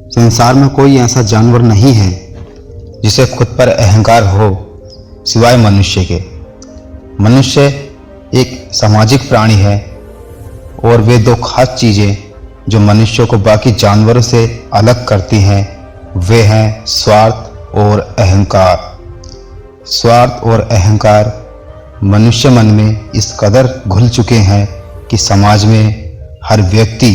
संसार में कोई ऐसा जानवर नहीं है जिसे खुद पर अहंकार हो सिवाय मनुष्य के। मनुष्य एक सामाजिक प्राणी है और वे दो खास चीजें जो मनुष्य को बाकी जानवरों से अलग करती हैं वे हैं स्वार्थ और अहंकार। स्वार्थ और अहंकार मनुष्य मन में इस कदर घुल चुके हैं कि समाज में हर व्यक्ति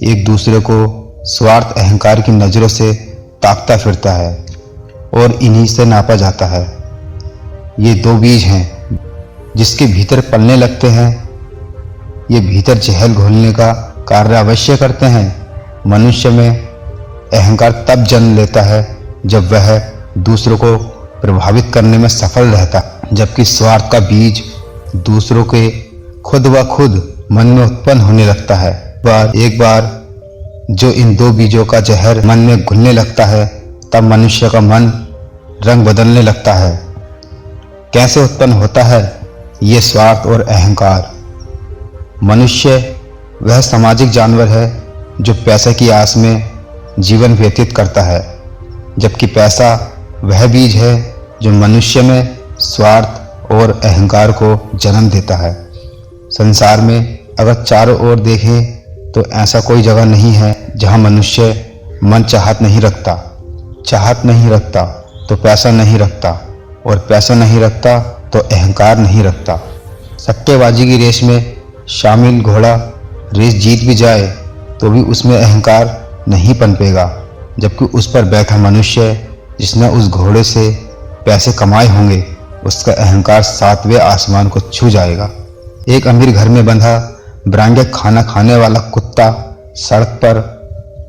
एक दूसरे को स्वार्थ अहंकार की नज़रों से ताकता फिरता है और इन्हीं से नापा जाता है। ये दो बीज हैं जिसके भीतर पलने लगते हैं। ये भीतर जहर घोलने का कार्य अवश्य करते हैं। मनुष्य में अहंकार तब जन्म लेता है जब वह दूसरों को प्रभावित करने में सफल रहता, जबकि स्वार्थ का बीज दूसरों के खुद व खुद मन में उत्पन्न होने लगता है। एक बार जो इन दो बीजों का जहर मन में घुलने लगता है तब मनुष्य का मन रंग बदलने लगता है। कैसे उत्पन्न होता है ये स्वार्थ और अहंकार? मनुष्य वह सामाजिक जानवर है जो पैसे की आस में जीवन व्यतीत करता है, जबकि पैसा वह बीज है जो मनुष्य में स्वार्थ और अहंकार को जन्म देता है। संसार में अगर चारों ओर देखें तो ऐसा कोई जगह नहीं है जहां मनुष्य मन चाहत नहीं रखता। चाहत नहीं रखता तो पैसा नहीं रखता, और पैसा नहीं रखता तो अहंकार नहीं रखता। सट्टेबाजी की रेस में शामिल घोड़ा रेस जीत भी जाए तो भी उसमें अहंकार नहीं पनपेगा, जबकि उस पर बैठा मनुष्य जिसने उस घोड़े से पैसे कमाए होंगे उसका अहंकार सातवें आसमान को छू जाएगा। एक अमीर घर में बंधा ब्रांडे खाना खाने वाला कुत्ता सड़क पर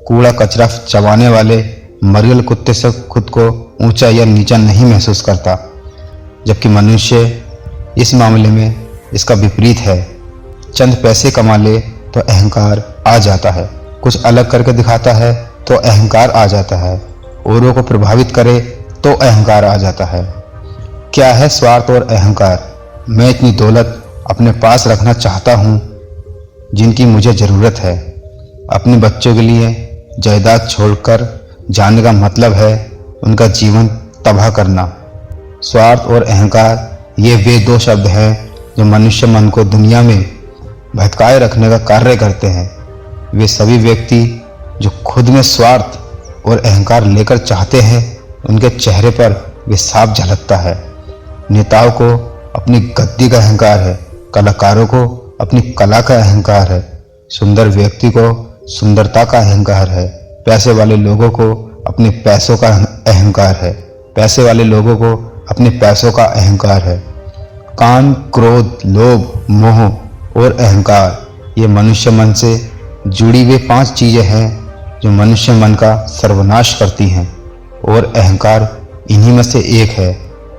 कूड़ा कचरा चबाने वाले मरगल कुत्ते से खुद को ऊंचा या नीचा नहीं महसूस करता, जबकि मनुष्य इस मामले में इसका विपरीत है। चंद पैसे कमा ले तो अहंकार आ जाता है, कुछ अलग करके दिखाता है तो अहंकार आ जाता है, औरों को प्रभावित करे तो अहंकार आ जाता है। क्या है स्वार्थ और अहंकार? मैं इतनी दौलत अपने पास रखना चाहता हूँ जिनकी मुझे ज़रूरत है। अपने बच्चों के लिए जायदाद छोड़कर जाने का मतलब है उनका जीवन तबाह करना। स्वार्थ और अहंकार ये वे दो शब्द हैं जो मनुष्य मन को दुनिया में भटकाए रखने का कार्य करते हैं। वे सभी व्यक्ति जो खुद में स्वार्थ और अहंकार लेकर चाहते हैं उनके चेहरे पर वे साफ झलकता है। नेताओं को अपनी गद्दी का अहंकार है, कलाकारों को अपनी कला का अहंकार है, सुंदर व्यक्ति को सुंदरता का अहंकार है, पैसे वाले लोगों को अपने पैसों का अहंकार है, पैसे वाले लोगों को अपने पैसों का अहंकार है। काम, क्रोध, लोभ, मोह और अहंकार ये मनुष्य मन से जुड़ी हुई 5 चीजें हैं जो मनुष्य मन का सर्वनाश करती हैं, और अहंकार इन्हीं में से एक है।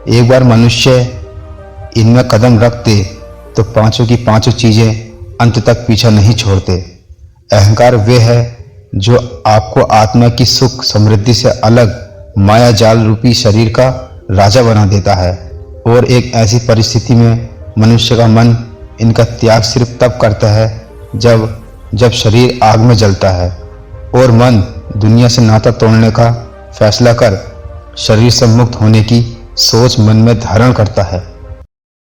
एक बार मनुष्य इनमें कदम रख दे तो पांचों की पांचों चीजें अंत तक पीछा नहीं छोड़ते। अहंकार वे है जो आपको आत्मा की सुख समृद्धि से अलग माया जाल रूपी शरीर का राजा बना देता है, और एक ऐसी परिस्थिति में मनुष्य का मन इनका त्याग सिर्फ तब करता है जब शरीर आग में जलता है और मन दुनिया से नाता तोड़ने का फैसला कर शरीर से मुक्त होने की सोच मन में धारण करता है।